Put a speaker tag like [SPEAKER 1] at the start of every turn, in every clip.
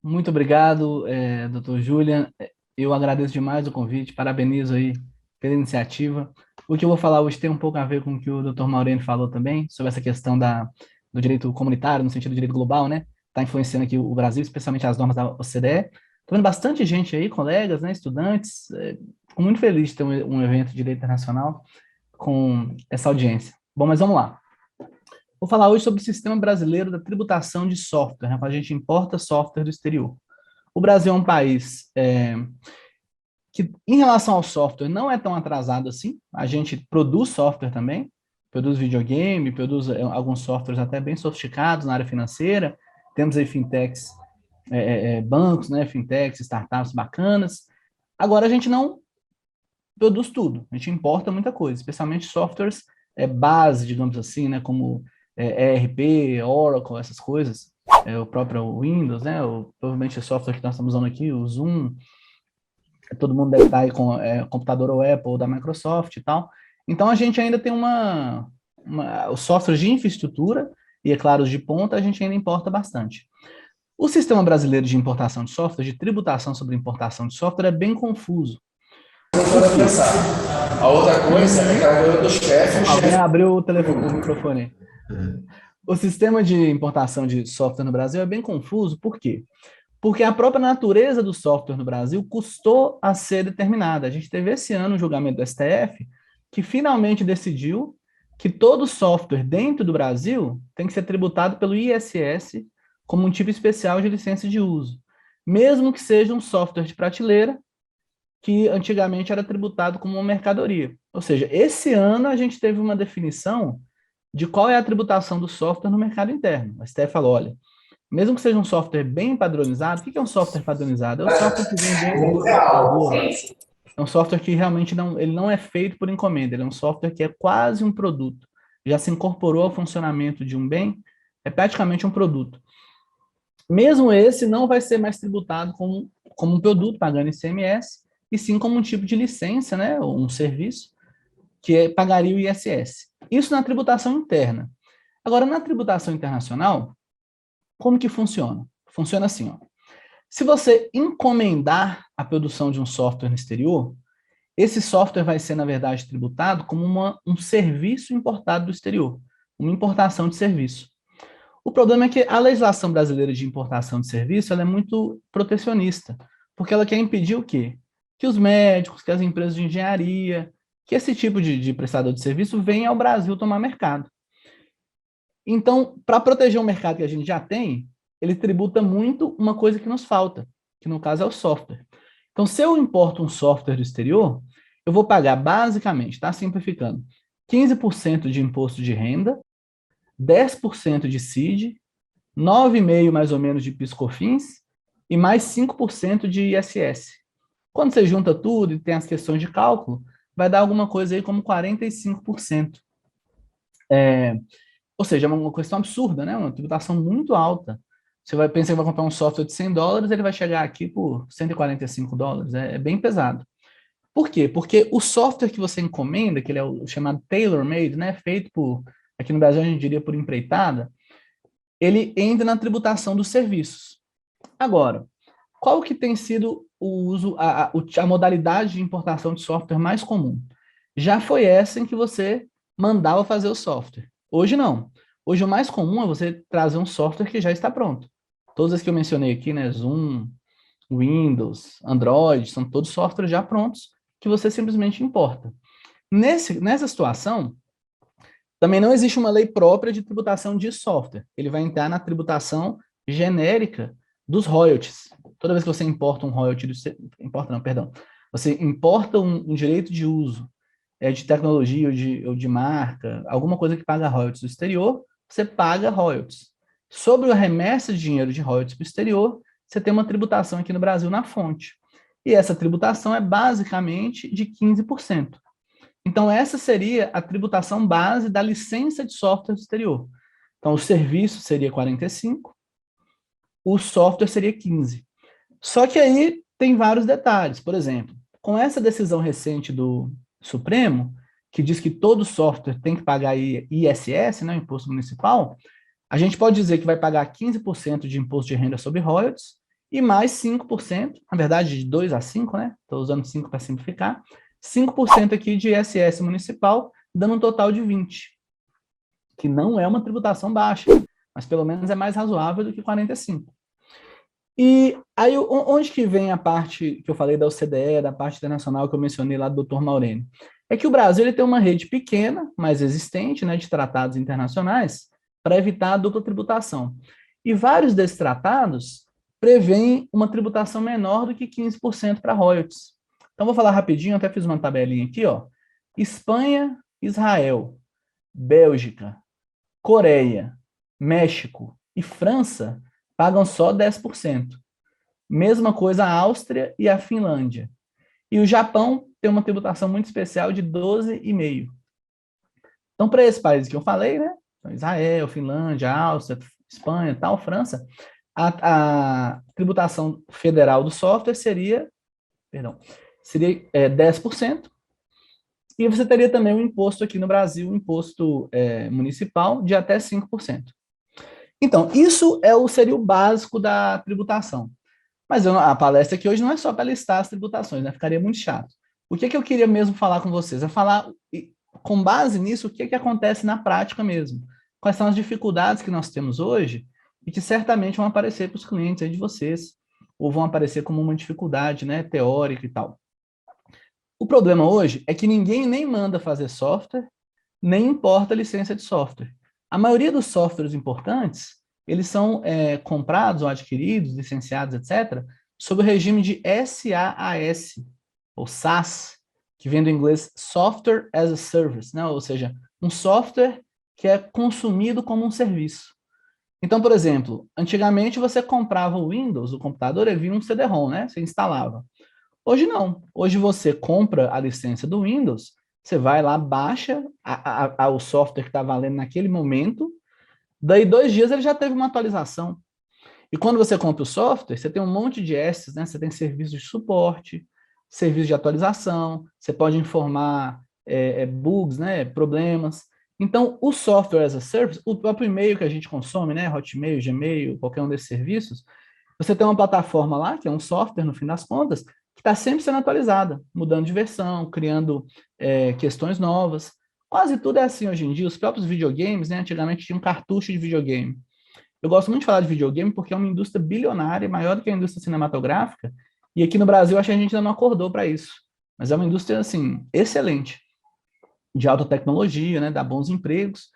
[SPEAKER 1] Muito obrigado, doutor Julian. Eu agradeço demais o convite, parabenizo aí pela iniciativa. O que eu vou falar hoje tem um pouco a ver com o que o doutor Maureno falou também, sobre essa questão do direito comunitário, no sentido do direito global, né? Está influenciando aqui o Brasil, especialmente as normas da OCDE. Estou vendo bastante gente aí, colegas, né, estudantes. Fico muito feliz de ter um evento de direito internacional com essa audiência. Bom, mas vamos lá. Vou falar hoje sobre o sistema brasileiro da tributação de software, né, quando a gente importa software do exterior. O Brasil é um país que, em relação ao software, não é tão atrasado assim. A gente produz software também, produz videogame, produz alguns softwares até bem sofisticados na área financeira. Temos aí fintechs, bancos, né, fintechs, startups bacanas. Agora, a gente não produz tudo, a gente importa muita coisa, especialmente softwares base, digamos assim, né, como ERP, Oracle, essas coisas, o próprio Windows, né, provavelmente o software que nós estamos usando aqui, o Zoom, todo mundo deve estar aí com computador ou Apple ou da Microsoft e tal. Então a gente ainda tem os softwares de infraestrutura e, é claro, os de ponta, a gente ainda importa bastante. O sistema brasileiro de importação de software, de tributação sobre importação de software, é bem confuso.
[SPEAKER 2] Para pensar. A outra coisa é que ela ganhou do chefe, o
[SPEAKER 1] Alguém
[SPEAKER 2] chefe.
[SPEAKER 1] abriu o microfone. O sistema de importação de software no Brasil é bem confuso, por quê? Porque a própria natureza do software no Brasil custou a ser determinada. A gente teve esse ano um julgamento do STF que finalmente decidiu que todo software dentro do Brasil tem que ser tributado pelo ISS como um tipo especial de licença de uso, mesmo que seja um software de prateleira que antigamente era tributado como uma mercadoria. Ou seja, esse ano a gente teve uma definição de qual é a tributação do software no mercado interno. A STF falou, olha, mesmo que seja um software bem padronizado, o que é um software padronizado? É o software que vem dentro do computador. É um software que realmente ele não é feito por encomenda, ele é um software que é quase um produto. Já se incorporou ao funcionamento de um bem, é praticamente um produto. Mesmo esse não vai ser mais tributado como um produto, pagando ICMS, e sim como um tipo de licença, né, ou um serviço, pagaria o ISS. Isso na tributação interna. Agora, na tributação internacional, como que funciona? Funciona assim, ó. Se você encomendar a produção de um software no exterior, esse software vai ser, na verdade, tributado como um serviço importado do exterior, uma importação de serviço. O problema é que a legislação brasileira de importação de serviço ela é muito protecionista, porque ela quer impedir o quê? Que os médicos, que as empresas de engenharia, que esse tipo de prestador de serviço venha ao Brasil tomar mercado. Então, para proteger o mercado que a gente já tem, ele tributa muito uma coisa que nos falta, que no caso é o software. Então, se eu importo um software do exterior, eu vou pagar basicamente, tá simplificando, 15% de imposto de renda, 10% de CID, 9,5% mais ou menos de PIS/COFINS e mais 5% de ISS. Quando você junta tudo e tem as questões de cálculo, vai dar alguma coisa aí como 45%. Ou seja, é uma questão absurda, né? Uma tributação muito alta. Você vai pensar que vai comprar um software de $100, ele vai chegar aqui por $145. É bem pesado. Por quê? Porque o software que você encomenda, que ele é o chamado tailor-made, né? Feito por, aqui no Brasil a gente diria por empreitada, ele entra na tributação dos serviços. Agora, qual que tem sido o uso, a modalidade de importação de software mais comum? Já foi essa em que você mandava fazer o software. Hoje não. Hoje o mais comum é você trazer um software que já está pronto. Todos os que eu mencionei aqui, né, Zoom, Windows, Android, são todos softwares já prontos que você simplesmente importa. Nessa situação, também não existe uma lei própria de tributação de software. Ele vai entrar na tributação genérica dos royalties. Toda vez que você importa um royalty, importa não, perdão, você importa um direito de uso de tecnologia ou de marca, alguma coisa que paga royalties do exterior, você paga royalties. Sobre a remessa de dinheiro de royalties para o exterior, você tem uma tributação aqui no Brasil na fonte. E essa tributação é basicamente de 15%. Então, essa seria a tributação base da licença de software do exterior. Então, o serviço seria 45%, o software seria 15%. Só que aí tem vários detalhes. Por exemplo, com essa decisão recente do Supremo, que diz que todo software tem que pagar ISS, né, Imposto Municipal, a gente pode dizer que vai pagar 15% de imposto de renda sobre royalties e mais 5%, na verdade de 2 a 5, né? Estou usando 5 para simplificar, 5% aqui de ISS municipal, dando um total de 20, que não é uma tributação baixa, mas pelo menos é mais razoável do que 45. E aí, onde que vem a parte que eu falei da OCDE, da parte internacional que eu mencionei lá do Dr. Maurênio? É que o Brasil ele tem uma rede pequena, mas existente, né, de tratados internacionais para evitar a dupla tributação. E vários desses tratados prevêem uma tributação menor do que 15% para royalties. Então, vou falar rapidinho, até fiz uma tabelinha aqui, ó. Espanha, Israel, Bélgica, Coreia, México e França pagam só 10%. Mesma coisa a Áustria e a Finlândia. E o Japão tem uma tributação muito especial de 12,5%. Então, para esses países que eu falei, né? Israel, Finlândia, Áustria, Espanha, tal, França, a tributação federal do software seria 10%. E você teria também um imposto aqui no Brasil, um imposto municipal de até 5%. Então, isso seria o básico da tributação. Mas a palestra aqui hoje não é só para listar as tributações, né? Ficaria muito chato. O que eu queria mesmo falar com vocês? É falar, com base nisso, o que acontece na prática mesmo. Quais são as dificuldades que nós temos hoje e que certamente vão aparecer para os clientes aí de vocês, ou vão aparecer como uma dificuldade, né, teórica e tal. O problema hoje é que ninguém nem manda fazer software, nem importa licença de software. A maioria dos softwares importantes, eles são comprados ou adquiridos, licenciados, etc., sob o regime de SaaS, ou SaaS, que vem do inglês Software as a Service, né? Ou seja, um software que é consumido como um serviço. Então, por exemplo, antigamente você comprava o Windows, o computador, e vinha um CD-ROM, né? Você instalava. Hoje não. Hoje você compra a licença do Windows, você vai lá, baixa o software que está valendo naquele momento, daí 2 dias ele já teve uma atualização. E quando você compra o software, você tem um monte de S's, né? Você tem serviço de suporte, serviço de atualização, você pode informar bugs, né? Problemas. Então, o software as a service, o próprio e-mail que a gente consome, né? Hotmail, Gmail, qualquer um desses serviços, você tem uma plataforma lá, que é um software, no fim das contas, que está sempre sendo atualizada, mudando de versão, criando questões novas. Quase tudo é assim hoje em dia. Os próprios videogames, né? Antigamente tinha um cartucho de videogame. Eu gosto muito de falar de videogame porque é uma indústria bilionária, maior do que a indústria cinematográfica, e aqui no Brasil acho que a gente ainda não acordou para isso. Mas é uma indústria, assim, excelente, de alta tecnologia, né? Dá bons empregos.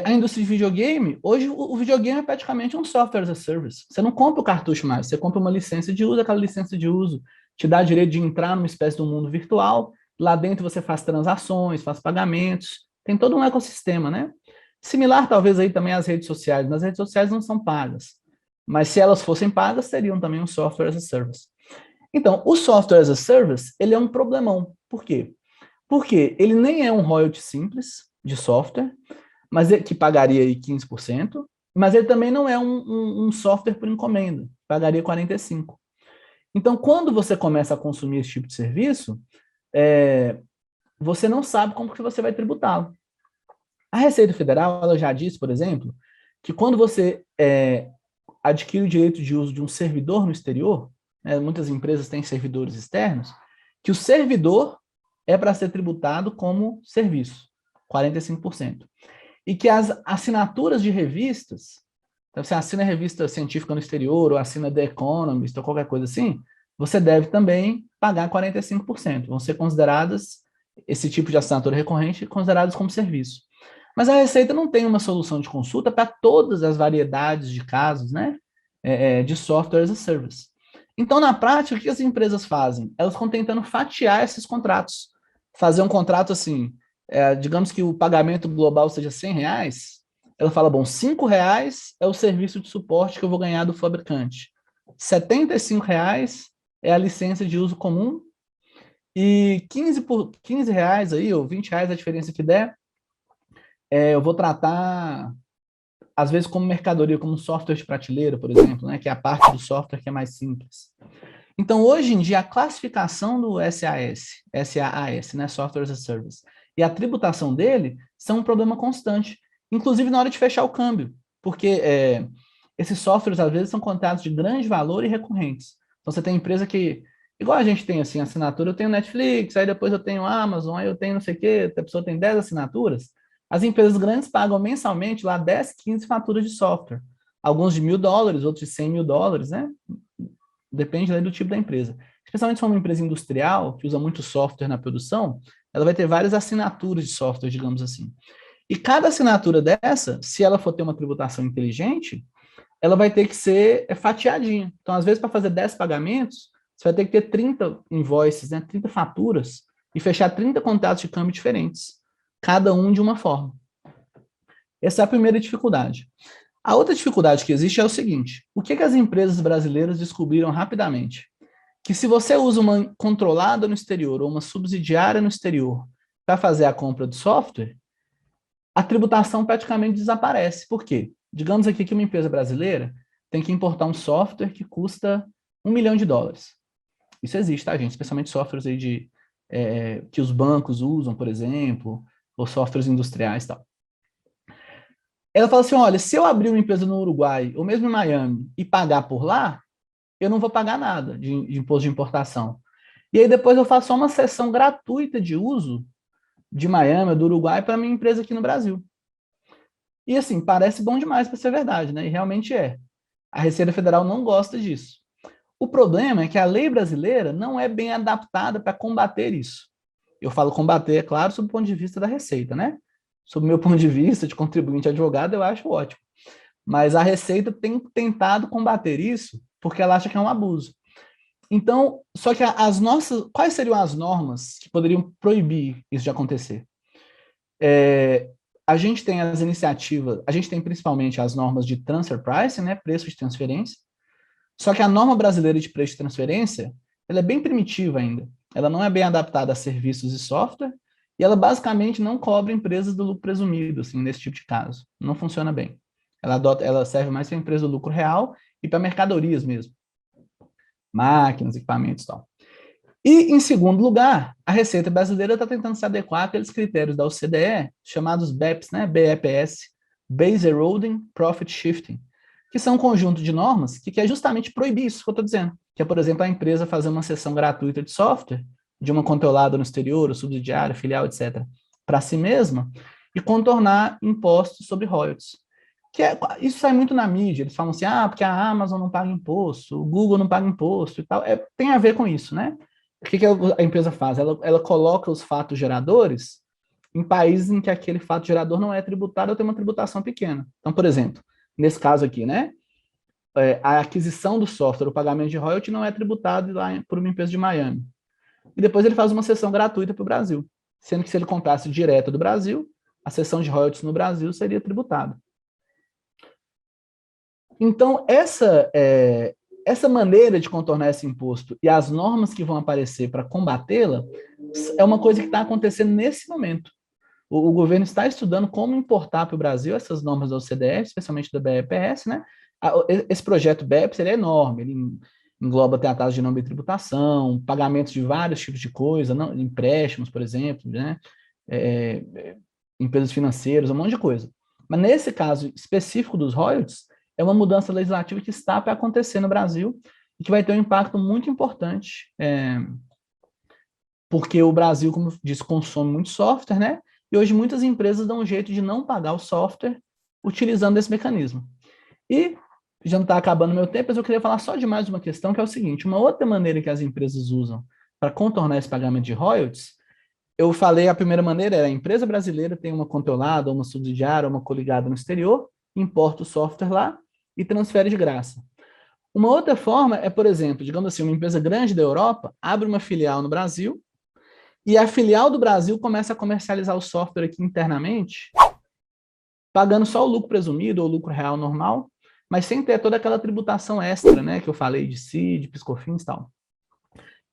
[SPEAKER 1] A indústria de videogame, hoje o videogame é praticamente um software as a service. Você não compra o cartucho mais, você compra uma licença de uso, aquela licença de uso te dá direito de entrar numa espécie de um mundo virtual, lá dentro você faz transações, faz pagamentos, tem todo um ecossistema, né? Similar talvez aí também às redes sociais, mas as redes sociais não são pagas, mas se elas fossem pagas, seriam também um software as a service. Então, o software as a service, ele é um problemão. Por quê? Porque ele nem é um royalty simples de software, mas que pagaria aí 15%, mas ele também não é um software por encomenda, pagaria 45%. Então, quando você começa a consumir esse tipo de serviço, você não sabe como que você vai tributá-lo. A Receita Federal, ela já disse, por exemplo, que quando você adquire o direito de uso de um servidor no exterior, né, muitas empresas têm servidores externos, que o servidor é para ser tributado como serviço, 45%. E que as assinaturas de revistas, então você assina revista científica no exterior, ou assina The Economist, ou qualquer coisa assim, você deve também pagar 45%. Vão ser consideradas, esse tipo de assinatura recorrente, consideradas como serviço. Mas a Receita não tem uma solução de consulta para todas as variedades de casos, né, de software as a service. Então, na prática, o que as empresas fazem? Elas estão tentando fatiar esses contratos. Fazer um contrato assim, digamos que o pagamento global seja R$100, ela fala, bom, R$5 é o serviço de suporte que eu vou ganhar do fabricante. R$75 é a licença de uso comum e R$15 aí, ou R$20 a diferença que der, eu vou tratar, às vezes, como mercadoria, como software de prateleira, por exemplo, né, que é a parte do software que é mais simples. Então, hoje em dia, a classificação do SaaS, né, Software as a Service, e a tributação dele são um problema constante, inclusive na hora de fechar o câmbio, porque esses softwares, às vezes, são contratos de grande valor e recorrentes. Então, você tem empresa que, igual a gente tem, assim, assinatura, eu tenho Netflix, aí depois eu tenho Amazon, aí eu tenho não sei o quê, a pessoa tem 10 assinaturas. As empresas grandes pagam mensalmente lá 10, 15 faturas de software. Alguns de $1.000, outros de $100.000, né? Depende aí do tipo da empresa. Especialmente se for uma empresa industrial, que usa muito software na produção, ela vai ter várias assinaturas de software, digamos assim. E cada assinatura dessa, se ela for ter uma tributação inteligente, ela vai ter que ser fatiadinha. Então, às vezes, para fazer 10 pagamentos, você vai ter que ter 30 invoices, né, 30 faturas, e fechar 30 contratos de câmbio diferentes, cada um de uma forma. Essa é a primeira dificuldade. A outra dificuldade que existe é o seguinte: o que as empresas brasileiras descobriram rapidamente? Que se você usa uma controlada no exterior ou uma subsidiária no exterior para fazer a compra de software, a tributação praticamente desaparece. Por quê? Digamos aqui que uma empresa brasileira tem que importar um software que custa $1 milhão. Isso existe, tá, gente? Especialmente softwares aí que os bancos usam, por exemplo, ou softwares industriais e tal. Ela fala assim, olha, se eu abrir uma empresa no Uruguai, ou mesmo em Miami, e pagar por lá, eu não vou pagar nada de imposto de importação. E aí depois eu faço só uma sessão gratuita de uso de Miami ou do Uruguai para minha empresa aqui no Brasil. E assim, parece bom demais para ser verdade, né? E realmente é. A Receita Federal não gosta disso. O problema é que a lei brasileira não é bem adaptada para combater isso. Eu falo combater, é claro, sob o ponto de vista da Receita, né? Sob o meu ponto de vista de contribuinte advogado, eu acho ótimo. Mas a Receita tem tentado combater isso porque ela acha que é um abuso. Então, só que quais seriam as normas que poderiam proibir isso de acontecer? A gente tem as iniciativas, a gente tem principalmente as normas de transfer pricing, né, preço de transferência, só que a norma brasileira de preço de transferência, ela é bem primitiva ainda, ela não é bem adaptada a serviços e software, e ela basicamente não cobre empresas do lucro presumido, assim, nesse tipo de caso, não funciona bem. Ela serve mais para empresa do lucro real e para mercadorias mesmo, máquinas, equipamentos e tal. E, em segundo lugar, a Receita Brasileira está tentando se adequar àqueles critérios da OCDE, chamados BEPS, né? BEPS, Base Eroding Profit Shifting, que são um conjunto de normas que quer justamente proibir isso que eu estou dizendo, que é, por exemplo, a empresa fazer uma sessão gratuita de software, de uma controlada no exterior, ou subsidiária, filial, etc., para si mesma, e contornar impostos sobre royalties. Isso sai muito na mídia, eles falam assim, porque a Amazon não paga imposto, o Google não paga imposto e tal, tem a ver com isso, né? O que a empresa faz? Ela coloca os fatos geradores em países em que aquele fato gerador não é tributado ou tem uma tributação pequena. Então, por exemplo, nesse caso aqui, né? A aquisição do software, o pagamento de royalty não é tributado lá por uma empresa de Miami. E depois ele faz uma sessão gratuita para o Brasil. Sendo que se ele comprasse direto do Brasil, a sessão de royalties no Brasil seria tributada. Então, essa maneira de contornar esse imposto e as normas que vão aparecer para combatê-la é uma coisa que está acontecendo nesse momento. O governo está estudando como importar para o Brasil essas normas da OCDE, especialmente da BEPS, né? Esse projeto BEPS ele é enorme, ele engloba até a taxa de não tributação, pagamentos de vários tipos de coisa, não, empréstimos, por exemplo, né? Empresas financeiras, um monte de coisa. Mas nesse caso específico dos royalties, é uma mudança legislativa que está para acontecer no Brasil e que vai ter um impacto muito importante, porque o Brasil, como eu disse, consome muito software, né? E hoje muitas empresas dão um jeito de não pagar o software utilizando esse mecanismo. E já não está acabando meu tempo, mas eu queria falar só de mais uma questão, que é o seguinte: uma outra maneira que as empresas usam para contornar esse pagamento de royalties, eu falei, a primeira maneira era a empresa brasileira tem uma controlada, uma subsidiária, uma coligada no exterior, importa o software lá e transfere de graça. Uma outra forma é, por exemplo, digamos assim, uma empresa grande da Europa abre uma filial no Brasil e a filial do Brasil começa a comercializar o software aqui internamente, pagando só o lucro presumido ou o lucro real normal, mas sem ter toda aquela tributação extra, né, que eu falei de CID, PiscoFins e tal.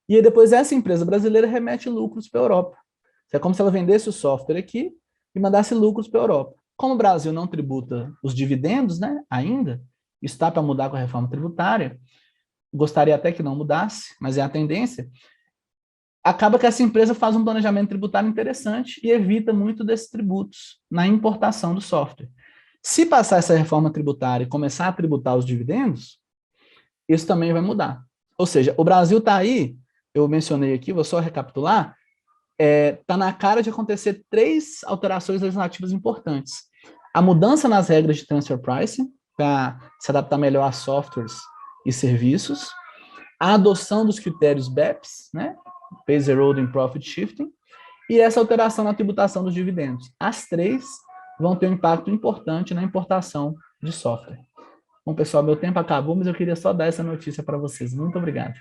[SPEAKER 1] E aí depois essa empresa brasileira remete lucros para a Europa. É como se ela vendesse o software aqui e mandasse lucros para a Europa. Como o Brasil não tributa os dividendos, né, ainda, isso está para mudar com a reforma tributária, gostaria até que não mudasse, mas é a tendência, acaba que essa empresa faz um planejamento tributário interessante e evita muito desses tributos na importação do software. Se passar essa reforma tributária e começar a tributar os dividendos, isso também vai mudar. Ou seja, o Brasil está aí, eu mencionei aqui, vou só recapitular, está na cara de acontecer 3 alterações legislativas importantes. A mudança nas regras de transfer pricing, para se adaptar melhor a softwares e serviços, a adoção dos critérios BEPS, né, Base Eroding Profit Shifting, e essa alteração na tributação dos dividendos. As 3 vão ter um impacto importante na importação de software. Bom, pessoal, meu tempo acabou, mas eu queria só dar essa notícia para vocês. Muito obrigado.